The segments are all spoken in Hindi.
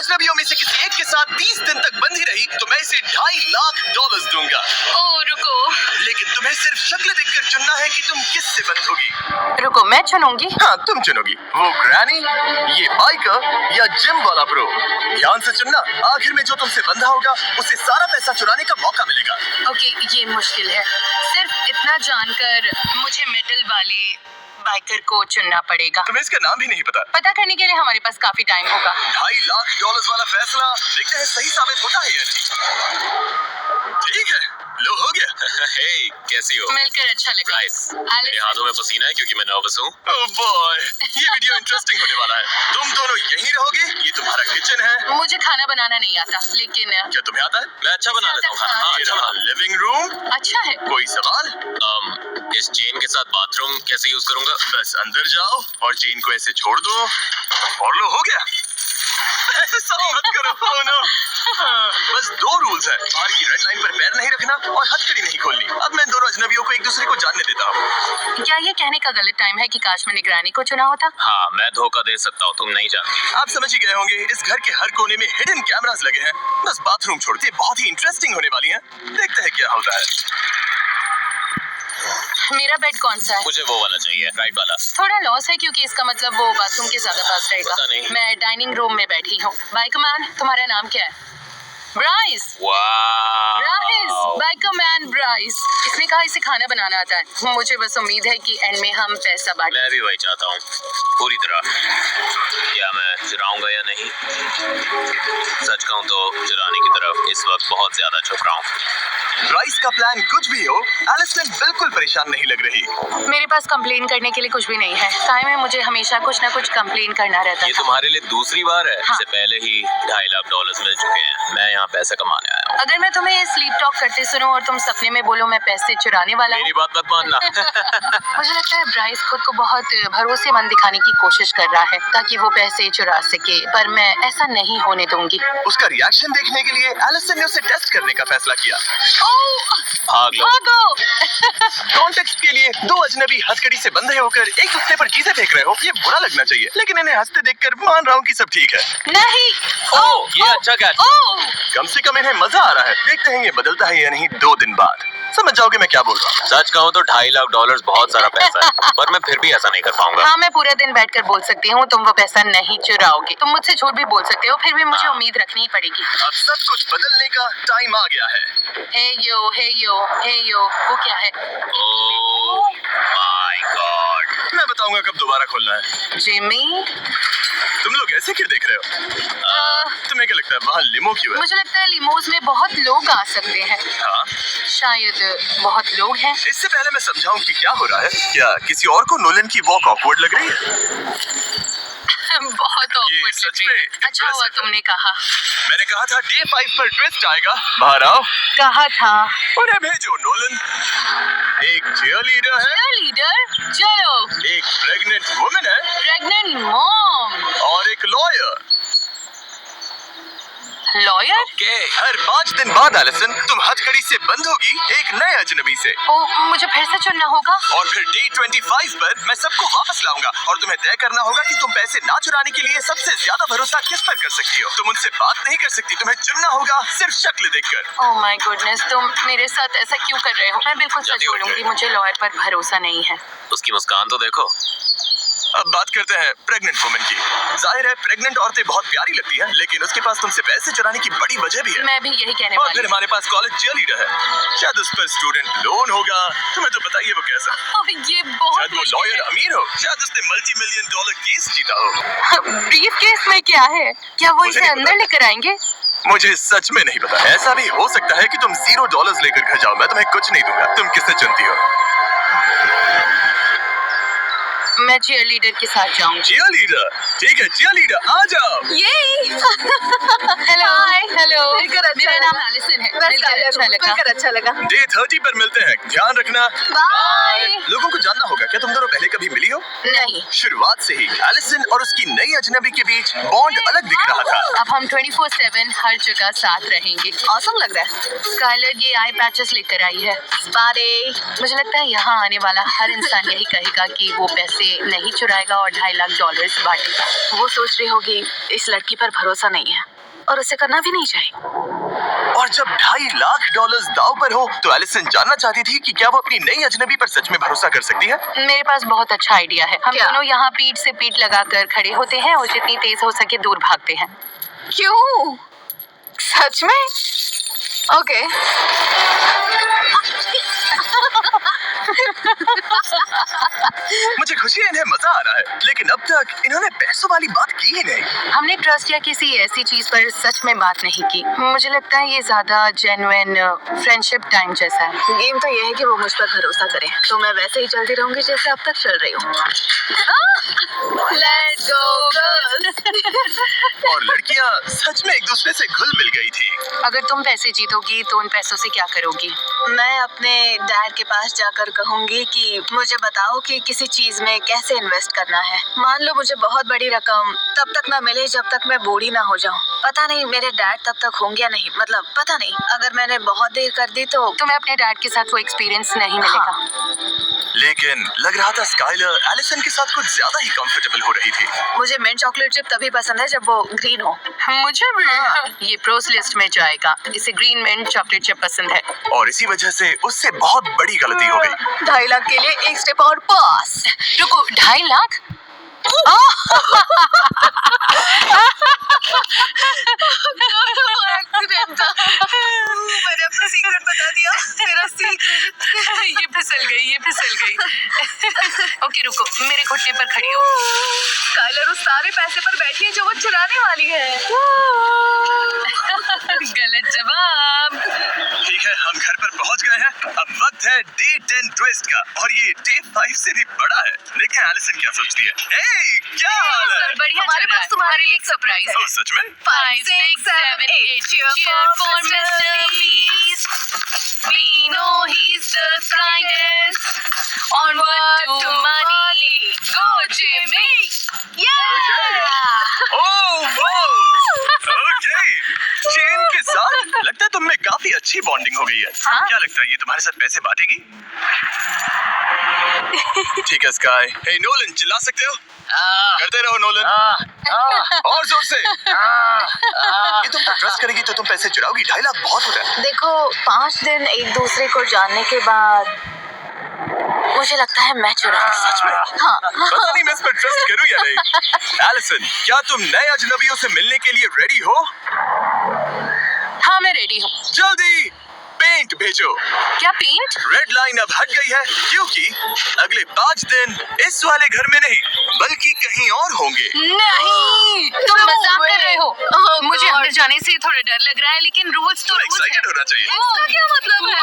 अजनबियों में से किसी एक के साथ 30 दिन तक बंधी रही तो मैं इसे $2.5 लाख दूंगा। ओह रुको, लेकिन तुम्हें सिर्फ शक्ल देखकर चुनना है कि तुम किससे बंधोगी। रुको मैं चुनूंगी। हाँ तुम चुनोगी, वो ग्रैनी, ये बाइकर या जिम वाला प्रो। ध्यान से चुनना, आखिर में जो तुमसे बंधा होगा उसे सारा पैसा चुराने का मौका मिलेगा। ओके ये मुश्किल है, सिर्फ इतना जानकर मुझे मेटल वाले बाइकर को चुनना पड़ेगा। तुम्हें इसका नाम भी नहीं पता? पता करने के लिए हमारे पास काफी टाइम होगा। $2.5 लाख वाला फैसला देखते हैं सही साबित होता है या नहीं। ठीक है, लो हो गया। हे, कैसी हो? मिलकर अच्छा लगा। Guys, मेरे हाथों में पसीना है क्योंकि मैं नर्वस हूँ। ओह बॉय, ये वीडियो इंटरेस्टिंग होने वाला है। तुम दोनों यहीं रहोगे, ये तुम्हारा किचन है। मुझे खाना बनाना नहीं आता, लेकिन क्या तुम्हें आता है? मैं अच्छा बना लेता हूँ। हाँ, अच्छा बना। लिविंग रूम, अच्छा है। कोई सवाल? इस चेन के साथ बाथरूम कैसे यूज करूंगा? बस अंदर जाओ और चेन को ऐसे छोड़ दो और लो हो गया। ऐसा मत करो, oh no। बस 2 रूल्स हैं, बाहर की रेड लाइन पर पैर नहीं रखना और हथकड़ी नहीं खोलनी। अब मैं दोनों अजनबियों को एक दूसरे को जानने देता हूँ। क्या ये कहने का गलत टाइम है कि काश मैंने ग्रैनी को चुना होता? हाँ, मैं धोखा दे सकता हूँ, तुम नहीं जानती। आप समझ ही गए होंगे, इस घर के हर कोने में हिडन कैमरास लगे हैं। बस बाथरूम छोड़ते बहुत ही इंटरेस्टिंग होने वाली हैं। देखते हैं क्या होता है। मेरा बेड कौन सा है? मुझे वो वाला चाहिए, राइट वाला। थोड़ा लॉस है क्योंकि इसका मतलब वो बाथरूम के ज्यादा पास रहेगा। पता नहीं। मैं डाइनिंग रूम में बैठी हूँ। बाइकमैन, तुम्हारा नाम क्या है? ब्राइस। Bryce, bikeman Bryce. इसने कहा इसे खाना बनाना आता है। मुझे बस उम्मीद है कि एंड में हम पैसा बांटें। मैं भी वही चाहता हूँ, पूरी तरह। क्या मैं चुराऊंगा या नहीं? सच कहूँ तो चुराने की तरफ इस वक्त बहुत ज्यादा झुक रहा हूँ। ब्राइस का प्लान कुछ भी हो, एलिसन बिल्कुल परेशान नहीं लग रही। मेरे पास कंप्लेन करने के लिए कुछ भी नहीं है। कायम है, मुझे हमेशा कुछ ना कुछ कंप्लेन करना रहता ये था। तुम्हारे लिए दूसरी बार है। हाँ। इससे पहले ही $2.5 लाख मिल चुके हैं। मैं यहाँ पैसे कमाने आया हूँ। अगर मैं तुम्हें स्लीप टॉक करते सुनूं और तुम सपने में बोलो मैं पैसे चुराने वाला हूँ। मेरी बात मत मानना। मुझे लगता है ब्राइस खुद को बहुत भरोसेमंद दिखाने की कोशिश कर रहा है ताकि वो पैसे चुरा सके, पर मैं ऐसा नहीं होने दूंगी। उसका रिएक्शन देखने के लिए एलिसन ने उसे टेस्ट करने का फैसला किया। भाग लो। भागो। कॉन्टेक्स्ट के लिए 2 अजनबी हथकड़ी से बंधे होकर एक दूसरे पर चीजें फेंक रहे हो, ये बुरा लगना चाहिए, लेकिन इन्हें हंसते देखकर मान रहा हूँ कि सब ठीक है। नहीं। ये अच्छा कैच। कम से कम इन्हें मजा आ रहा है। देखते हैं ये बदलता है या नहीं 2 दिन बाद। समझ जाओगे मैं क्या बोल रहा हूँ। सच कहूँ तो $2.5 लाख बहुत सारा पैसा है, पर मैं फिर भी ऐसा नहीं कर पाऊंगा। हाँ, मैं पूरा दिन बैठकर बोल सकती हूँ तुम वो पैसा नहीं चुराओगे। तुम मुझसे झूठ भी बोल सकते हो, फिर भी मुझे उम्मीद रखनी ही पड़ेगी। अब सब कुछ बदलने का टाइम आ गया है। हे यो, हे यो, हे यो, वो क्या है? Oh my God. मैं बताऊंगा कब दोबारा खोलना है। जिमी। तुम लोग ऐसे क्यों देख रहे हो? तुम्हें क्या लगता है वहाँ लिमो क्यों है? मुझे लगता है लिमोज में बहुत लोग आ सकते हैं। हाँ? शायद बहुत लोग हैं। इससे पहले मैं समझाऊं कि क्या हो रहा है, क्या किसी और को नोलन की वॉक ऑकवर्ड लग रही है? बहुत awkward सच लग रही है। में अच्छा हुआ impressive है। तुमने कहा। मैंने कहा था डे 5 पर ट्विस्ट आएगा। बाहर आओ। कहा था। उन्हें भेजो नोलन। एक चीयरलीडर है, लीडर, चलो। एक प्रेग्नेंट वुमन है प्रेग्नेंट मॉम। और एक लॉयर। लॉयर। ओके। हर 5 दिन बाद एलिसन तुम हथकड़ी से बंधोगी एक नए अजनबी से, ओ, मुझे फिर से चुनना होगा। और फिर डे 25 पर मैं सबको वापस लाऊंगा और तुम्हें तय करना होगा कि तुम पैसे ना चुराने के लिए सबसे ज्यादा भरोसा किस पर कर सकती हो। तुम उनसे बात नहीं कर सकती, तुम्हें चुनना होगा सिर्फ शक्ल देखकर। ओह माय गुडनेस, तुम मेरे साथ ऐसा क्यों कर रहे हो? मैं बिल्कुल सच जल्दी उठ बोलूंगी, जाए। मुझे लॉयर पर भरोसा नहीं है। उसकी मुस्कान तो देखो। अब बात करते हैं प्रेग्नेंट वुमन की। जाहिर है प्रेग्नेंट औरतें बहुत प्यारी लगती हैं, लेकिन उसके पास तुमसे पैसे चुराने की बड़ी वजह भी है। मैं भी यही कहने और वाली फिर हमारे पास कॉलेज चीयरलीडर है, शायद उस पर स्टूडेंट लोन होगा। तुम्हें तो बताइए वो कैसा। हूँ। ये बहुत शायद वो लॉयर अमीर हो, शायद उसने $multi-million केस जीता हो। ब्रीफ केस में क्या है? क्या वो मुझे इसे नहीं अंदर पता। लेकर आएंगे? मुझे सच में नहीं पता। ऐसा भी हो सकता है कि तुम $0 लेकर घर जाओ, मैं तुम्हें कुछ नहीं दूंगा। तुम किससे चुनती हो? मैं चीयरलीडर के साथ जाऊंगी। चीयरलीडर, ठीक है चीयरलीडर आ जाओ। ये हेलो हेलो, मेरा नाम एलिसन है। मिलकर अच्छा लगा। डे 30 पर मिलते हैं, ध्यान रखना। बाय। लोगों को जानना होगा, क्या तुम दोनों पहले कभी मिली हो? नहीं। शुरुआत से ही एलिसन और उसकी नई अजनबी के बीच बॉन्ड अलग दिख रहा था। अब हम 24/7 हर जगह साथ रहेंगे। ऑसम लग रहा है। स्काइलर ये आई पैचेस लेकर आई है। मुझे लगता है यहाँ आने वाला हर इंसान यही कहेगा कि वो पैसे नहीं चुराएगा और $2.5 लाख बांटेगा। वो सोच रही होगी इस लड़की पर भरोसा नहीं है और उसे करना भी नहीं चाहिए। और जब $2.5 लाख दांव पर हो तो एलिसन जानना चाहती थी कि क्या वो अपनी नई अजनबी पर सच में भरोसा कर सकती है। मेरे पास बहुत अच्छा आइडिया है। हम क्या? दोनों यहाँ पीठ से पीठ लगाकर खड़े होते हैं और जितनी तेज हो सके दूर भागते हैं। क्यों? सच में? ओके। मुझे खुशी है इन्हें मजा आ रहा है, लेकिन अब तक इन्होंने पैसों वाली बात की ही नहीं। हमने ट्रस्ट या किसी ऐसी चीज पर सच में बात नहीं की। मुझे लगता है ये ज्यादा जेन्युइन फ्रेंडशिप टाइम जैसा है। गेम तो ये है कि वो मुझ पर भरोसा करे, तो मैं वैसे ही चलती रहूंगी जैसे अब तक चल रही हूँ। Let's go girls! और लड़कियां सच में एक दूसरे से घुल मिल गई थी। अगर तुम पैसे जीतोगी तो उन पैसों से क्या करोगी? मैं अपने डैड के पास जाकर कहूंगी कि मुझे बताओ कि किसी चीज में कैसे इन्वेस्ट करना है। मान लो मुझे बहुत बड़ी रकम तब तक ना मिले जब तक मैं बूढ़ी ना हो जाऊं। पता नहीं मेरे डैड तब तक होंगे या नहीं, मतलब पता नहीं। अगर मैंने बहुत देर कर दी तो तुम्हें अपने डैड के साथ वो एक्सपीरियंस नहीं मिलेगा। लेकिन लग रहा था स्काइलर एलिसन के साथ कुछ ज्यादा ही कंफर्टेबल हो रही थी। मुझे मिंट चॉकलेट चिप तभी पसंद है जब वो ग्रीन हो। मुझे भी ये प्रोस लिस्ट में जाएगा। इसे ग्रीन मिंट चॉकलेट चिप पसंद है। और इसी वजह से उससे बहुत बड़ी गलती हो गई। 2.5 लाख के लिए एक स्टेप और पास। रुको, 2.5 लाख? मैंने अपना सीक्रेट बता दिया। मेरा सीक्रेट। ये फिसल गई। ओके रुको, मेरे घुटने पर खड़ी हो। स्काइलर उस सारे पैसे पर बैठी है जो वो चुराने वाली है। गलत जवाब। ठीक है, हम घर पर पहुंच गए हैं। अब वक्त है डे 10 ट्विस्ट का, और ये डे 5 से भी बड़ा है। लेकिन एलिसन क्या सोचती है? हे, क्या हाल है? बढ़िया हमारे चल रहा पास है। तुम्हारे लिए एक सरप्राइज है। ओह, सच में? 5, 6, 7, 8 cheer for Mr. Beast. We know he's the kindest. Onward to money. Go Jimmy. Yeah. Oh, wow! Okay, chain के साथ लगता है तुम में काफी अच्छी बॉन्डिंग हो गई है। हाँ? क्या लगता है ये तुम्हारे साथ पैसे बांटेगी? ठीक है स्काई। हे नोलन, चिल्ला सकते हो? करते रहो नोलन। और जोर से। ये तुम पर ट्रस्ट करेगी तो तुम पैसे चुराओगी। 2.5 लाख बहुत होता है। देखो, 5 दिन एक दूसरे को जानने के बाद मुझे लगता है मैं चुरा। सच में? हाँ। पता नहीं मैं इस पर ट्रस्ट करूं या नहीं। एलिसन, क्या तुम नए अजनबियों से मिलने के लिए रेडी हो? हाँ, मैं रेडी हूँ। जल्दी पेंट भेजो। क्या पेंट? रेड लाइन अब हट गई है क्योंकि अगले 5 दिन इस वाले घर में नहीं बल्कि कहीं और होंगे। नहीं, तुम No मजाक way. कर रहे हो। Oh मुझे God. अंदर जाने से थोड़ा डर लग रहा है, लेकिन रूल्स तो तुम रूल्स एक्साइटेड होना चाहिए। इसका क्या मतलब है?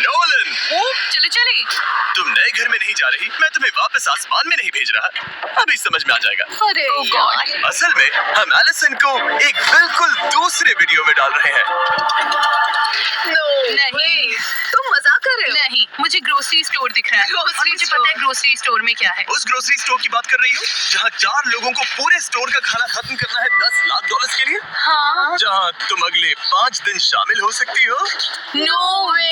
नोलन, चले। तुम नए घर में नहीं जा रही, मैं तुम्हें वापस आसमान में नहीं भेज रहा। अभी समझ में आ जाएगा। अरे God. असल में हम एलिसन को एक बिल्कुल दूसरे वीडियो में डाल रहे हैं। नहीं। तुम मजाक कर रहे हो? नहीं, मुझे ग्रोसरी स्टोर दिख रहा है। Grocery और मुझे store? पता है ग्रोसरी स्टोर में क्या है। उस ग्रोसरी स्टोर की बात कर रही हो जहाँ 4 लोगों को पूरे स्टोर का खाना खत्म करना है $10 लाख के लिए, हाँ। जहाँ तुम अगले 5 दिन शामिल हो सकती हो। नो वे।